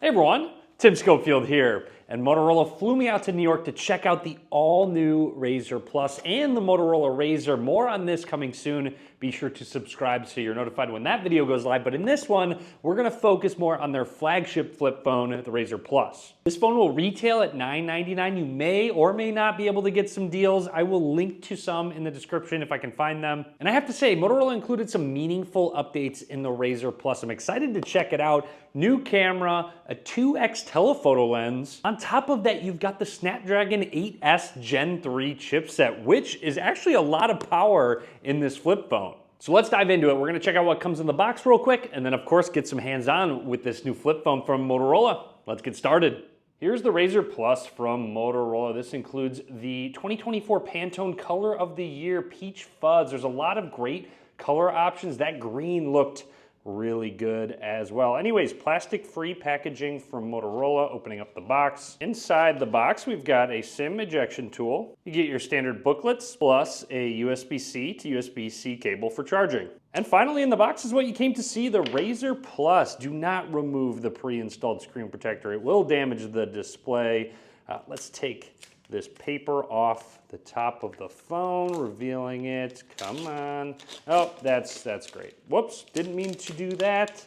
everyone, Tim Schofield here, and Motorola flew me out to New York to check out the all-new Razr Plus and the Motorola Razr. More on this coming soon. Be sure to subscribe so you're notified when that video goes live. But in this one, we're gonna focus more on their flagship flip phone, the Razr Plus. This phone will retail at $999. You may or may not be able to get some deals. I will link to some in the description if I can find them. And I have to say, Motorola included some meaningful updates in the Razr Plus. I'm excited to check it out. New camera, a 2x telephoto lens. On top of that, you've got the Snapdragon 8S Gen 3 chipset, which is actually a lot of power in this flip phone. So let's dive into it. We're gonna check out what comes in the box real quick, and then of course get some hands-on with this new flip phone from Motorola. Let's get started. Here's the Razr Plus from Motorola. This includes the 2024 Pantone Color of the Year Peach Fuzz. There's a lot of great color options. That green looked really good as well. Anyways, plastic-free packaging from Motorola, opening up the box. Inside the box, we've got a SIM ejection tool. You get your standard booklets, plus a USB-C to USB-C cable for charging. And finally in the box is what you came to see, the Razr Plus. Do not remove the pre-installed screen protector. It will damage the display. Let's take this paper off the top of the phone, revealing it. Come on. Oh, that's great. Whoops, didn't mean to do that.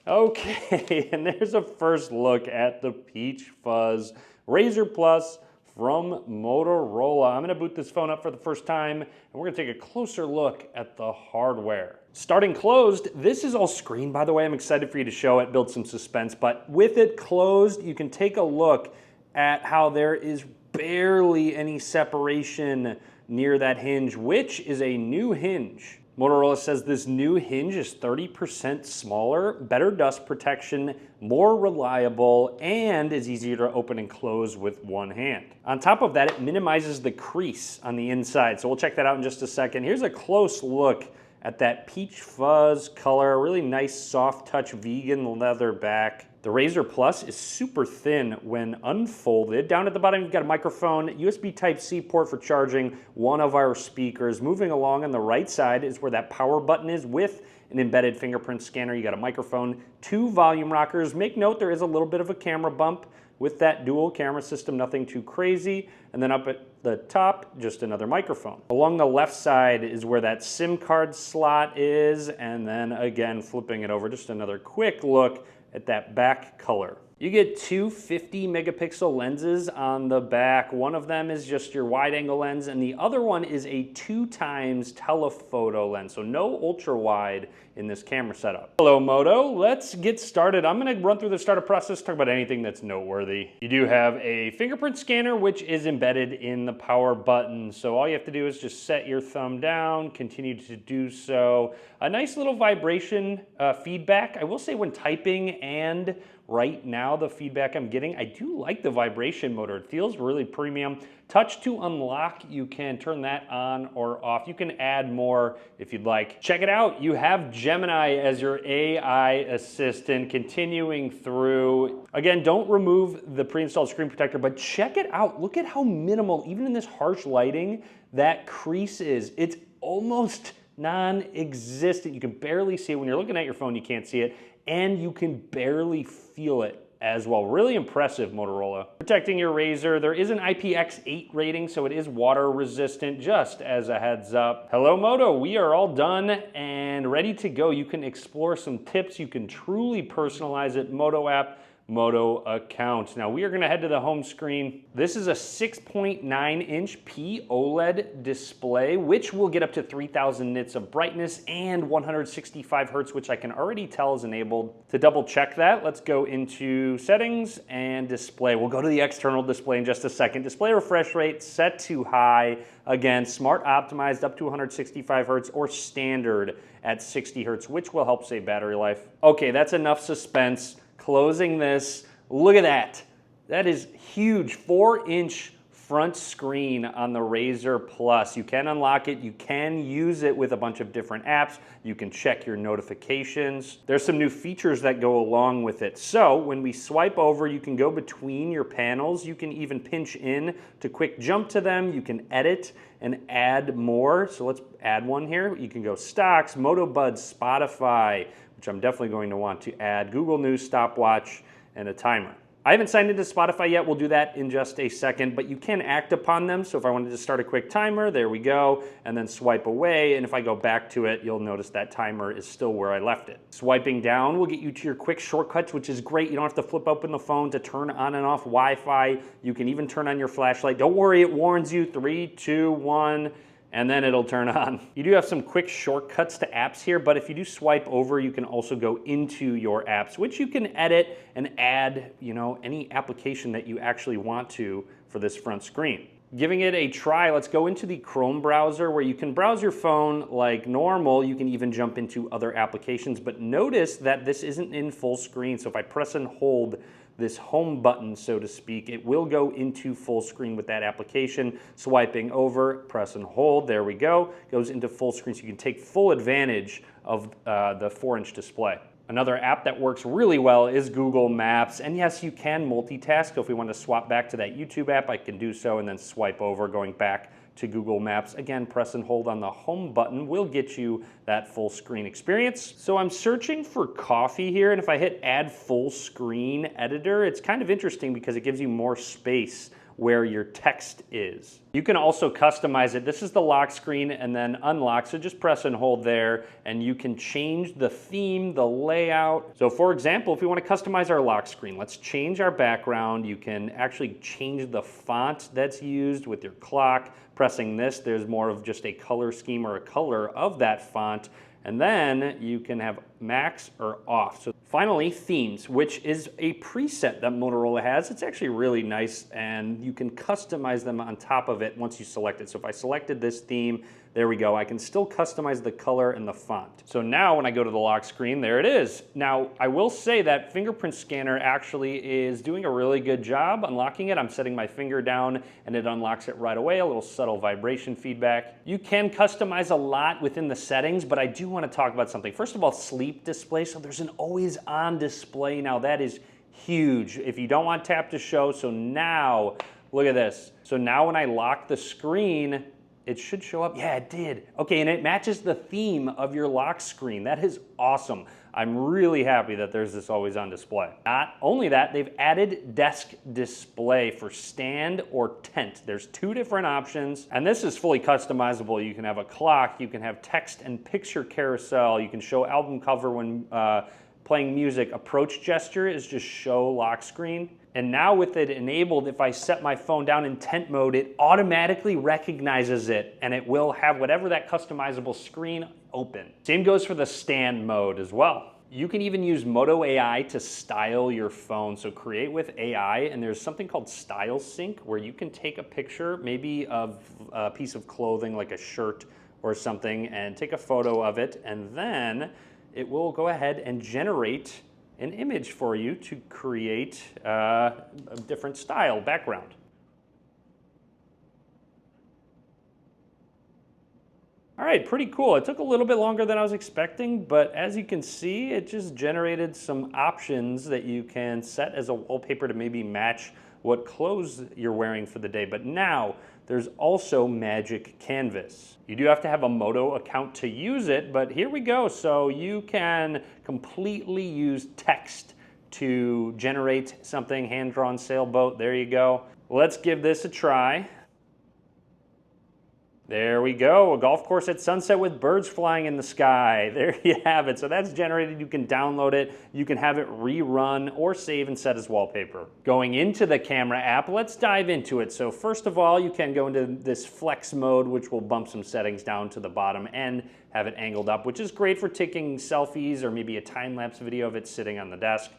Okay, and there's a first look at the Peach Fuzz Razr Plus from Motorola. I'm gonna boot this phone up for the first time, and we're gonna take a closer look at the hardware. Starting closed, this is all screen, by the way. I'm excited for you to show it, build some suspense, but with it closed, you can take a look at how there is barely any separation near that hinge, which is a new hinge. Motorola says this new hinge is 30% smaller, better dust protection, more reliable, and is easier to open and close with one hand. On top of that, it minimizes the crease on the inside. So we'll check that out in just a second. Here's a close look at that peach fuzz color, really nice soft touch vegan leather back. The Razr Plus is super thin when unfolded. Down at the bottom, you've got a microphone, USB Type-C port for charging, one of our speakers. Moving along on the right side is where that power button is with an embedded fingerprint scanner. You got a microphone, two volume rockers. Make note there is a little bit of a camera bump with that dual camera system, nothing too crazy. And then up at the top, just another microphone. Along the left side is where that SIM card slot is. And then again, flipping it over, just another quick look at that back color. You get two 50 megapixel lenses on the back. One of them is just your wide angle lens, and the other one is a 2x telephoto lens, so no ultra wide in this camera setup. Hello Moto, let's get started. I'm gonna run through the startup process, talk about anything that's noteworthy. You do have a fingerprint scanner, which is embedded in the power button. So all you have to do is just set your thumb down, continue to do so. A nice little vibration feedback. I will say when typing and right now, the feedback I'm getting, I do like the vibration motor. It feels really premium. Touch to unlock, you can turn that on or off. You can add more if you'd like. Check it out, you have Gemini as your AI assistant. Continuing through, again, don't remove the pre-installed screen protector, but check it out. Look at how minimal, even in this harsh lighting, that crease is. It's almost non-existent. You can barely see it. When you're looking at your phone, you can't see it, and you can barely feel it as well. Really impressive, Motorola. Protecting your Razr, there is an IPX8 rating, so it is water resistant, just as a heads up. Hello Moto, we are all done and ready to go. You can explore some tips. You can truly personalize it. Moto app, Moto account. Now we are gonna head to the home screen. This is a 6.9-inch OLED display, which will get up to 3000 nits of brightness and 165 hertz, which I can already tell is enabled. To double check that, let's go into settings and display. We'll go to the external display in just a second. Display refresh rate set to high. Again, smart optimized up to 165 hertz or standard at 60 hertz, which will help save battery life. Okay, that's enough suspense. Closing this, look at that. That is huge, 4-inch front screen on the Razr Plus. You can unlock it, you can use it with a bunch of different apps, you can check your notifications. There's some new features that go along with it. So when we swipe over, you can go between your panels, you can even pinch in to quick jump to them, you can edit and add more. So let's add one here. You can go stocks, Moto Buds, Spotify, which I'm definitely going to want to add, Google News, stopwatch, and a timer. I haven't signed into Spotify yet. We'll do that in just a second, but you can act upon them. So if I wanted to start a quick timer, there we go, and then swipe away. And if I go back to it, you'll notice that timer is still where I left it. Swiping down will get you to your quick shortcuts, which is great. You don't have to flip open the phone to turn on and off Wi-Fi. You can even turn on your flashlight. Don't worry, it warns you 3, 2, 1. And then it'll turn on. You do have some quick shortcuts to apps here, but if you do swipe over, you can also go into your apps, which you can edit and add, any application that you actually want to for this front screen. Giving it a try, let's go into the Chrome browser where you can browse your phone like normal. You can even jump into other applications, but notice that this isn't in full screen. So if I press and hold this home button, so to speak, it will go into full screen with that application. Swiping over, press and hold, there we go. Goes into full screen so you can take full advantage of the 4-inch display. Another app that works really well is Google Maps. And yes, you can multitask. So if we want to swap back to that YouTube app, I can do so and then swipe over, going back to Google Maps. Again, press and hold on the home button will get you that full screen experience. So I'm searching for coffee here, and if I hit add full screen editor, it's kind of interesting because it gives you more space where your text is. You can also customize it. This is the lock screen and then unlock, so just press and hold there and you can change the theme, the layout. So for example, if we want to customize our lock screen, let's change our background. You can actually change the font that's used with your clock. Pressing this, there's more of just a color scheme or a color of that font. And then you can have max or off. So finally, themes, which is a preset that Motorola has. It's actually really nice and you can customize them on top of it once you select it. So if I selected this theme, there we go. I can still customize the color and the font. So now when I go to the lock screen, there it is. Now, I will say that fingerprint scanner actually is doing a really good job unlocking it. I'm setting my finger down and it unlocks it right away, a little subtle vibration feedback. You can customize a lot within the settings, but I do want to talk about something. First of all, sleep display. So there's an always on display. Now that is huge. If you don't want tap to show, so now, look at this. So now when I lock the screen, it should show up. Yeah, it did. Okay, and it matches the theme of your lock screen. That is awesome. I'm really happy that there's this always on display. Not only that, they've added desk display for stand or tent. There's 2 different options, and this is fully customizable. You can have a clock, you can have text and picture carousel, you can show album cover when playing music. Approach gesture is just show lock screen. And now with it enabled, if I set my phone down in tent mode, it automatically recognizes it and it will have whatever that customizable screen open. Same goes for the stand mode as well. You can even use Moto AI to style your phone. So create with AI, and there's something called Style Sync where you can take a picture maybe of a piece of clothing like a shirt or something and take a photo of it, and then it will go ahead and generate an image for you to create a different style background. All right, pretty cool. It took a little bit longer than I was expecting, but as you can see, it just generated some options that you can set as a wallpaper to maybe match what clothes you're wearing for the day. But now there's also Magic Canvas. You do have to have a Moto account to use it, but here we go. So you can completely use text to generate something, hand-drawn sailboat. There you go. Let's give this a try. There we go, a golf course at sunset with birds flying in the sky. There you have it. So that's generated. You can download it. You can have it rerun or save and set as wallpaper. Going into the camera app, let's dive into it. So first of all, you can go into this flex mode, which will bump some settings down to the bottom and have it angled up, which is great for taking selfies or maybe a time-lapse video of it sitting on the desk.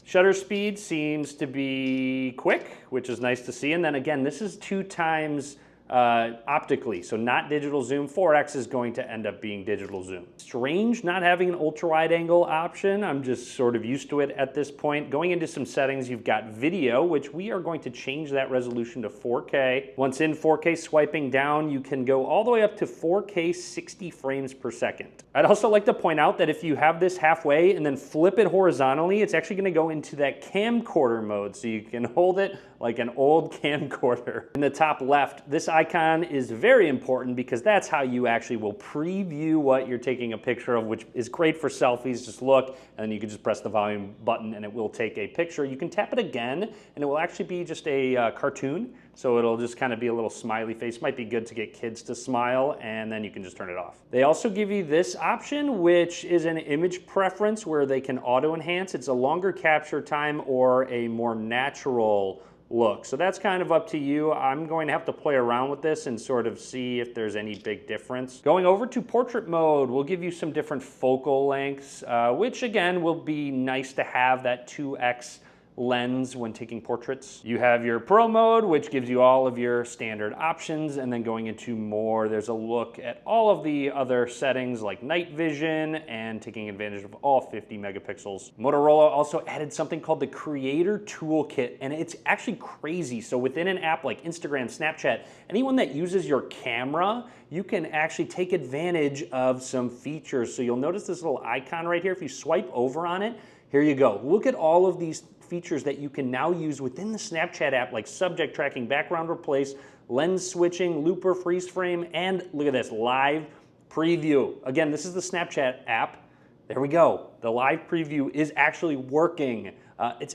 Shutter speed seems to be quick, which is nice to see. And then again, this is 2 times optically, so not digital zoom. 4X is going to end up being digital zoom. Strange not having an ultra wide angle option. I'm just sort of used to it at this point. Going into some settings, you've got video, which we are going to change that resolution to 4K. Once in 4K, swiping down, you can go all the way up to 4K 60 frames per second. I'd also like to point out that if you have this halfway and then flip it horizontally, it's actually going to go into that camcorder mode, so you can hold it like an old camcorder. In the top left, this icon is very important because that's how you actually will preview what you're taking a picture of, which is great for selfies. Just look, and then you can just press the volume button and it will take a picture. You can tap it again and it will actually be just a cartoon. So it'll just kind of be a little smiley face. Might be good to get kids to smile, and then you can just turn it off. They also give you this option, which is an image preference where they can auto enhance. It's a longer capture time or a more natural look. So that's kind of up to you. I'm going to have to play around with this and sort of see if there's any big difference. Going over to portrait mode will give you some different focal lengths, which again will be nice to have that 2x lens when taking portraits. You have your Pro mode, which gives you all of your standard options, and then going into more, there's a look at all of the other settings like night vision and taking advantage of all 50 megapixels. Motorola also added something called the Creator Toolkit, and it's actually crazy. So within an app like Instagram, Snapchat, anyone that uses your camera, you can actually take advantage of some features. So you'll notice this little icon right here. If you swipe over on it, here you go. Look at all of these features that you can now use within the Snapchat app, like subject tracking, background replace, lens switching, looper, freeze frame, and look at this, live preview. Again, this is the Snapchat app. There we go. The live preview is actually working. It's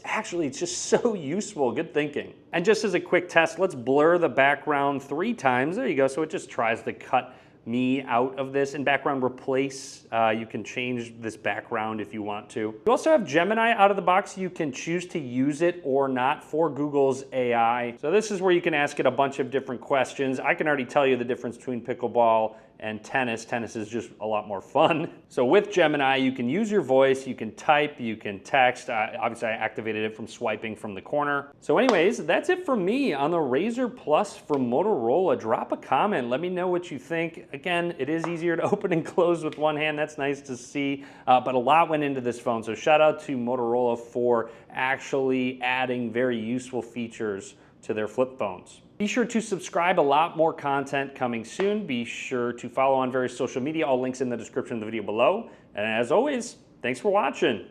just so useful. Good thinking. And just as a quick test, let's blur the background 3 times. There you go. So it just tries to cut me out of this. In background replace, you can change this background if you want to. You also have Gemini out of the box. You can choose to use it or not for Google's AI. So this is where you can ask it a bunch of different questions. I can already tell you the difference between pickleball and tennis. Tennis is just a lot more fun. So with Gemini, you can use your voice, you can type, you can text. Obviously, I activated it from swiping from the corner. So anyways, that's it for me on the Razr Plus from Motorola. Drop a comment. Let me know what you think. Again, it is easier to open and close with one hand. That's nice to see, but a lot went into this phone. So shout out to Motorola for actually adding very useful features to their flip phones. Be sure to subscribe, a lot more content coming soon. Be sure to follow on various social media, all links in the description of the video below. And as always, thanks for watching.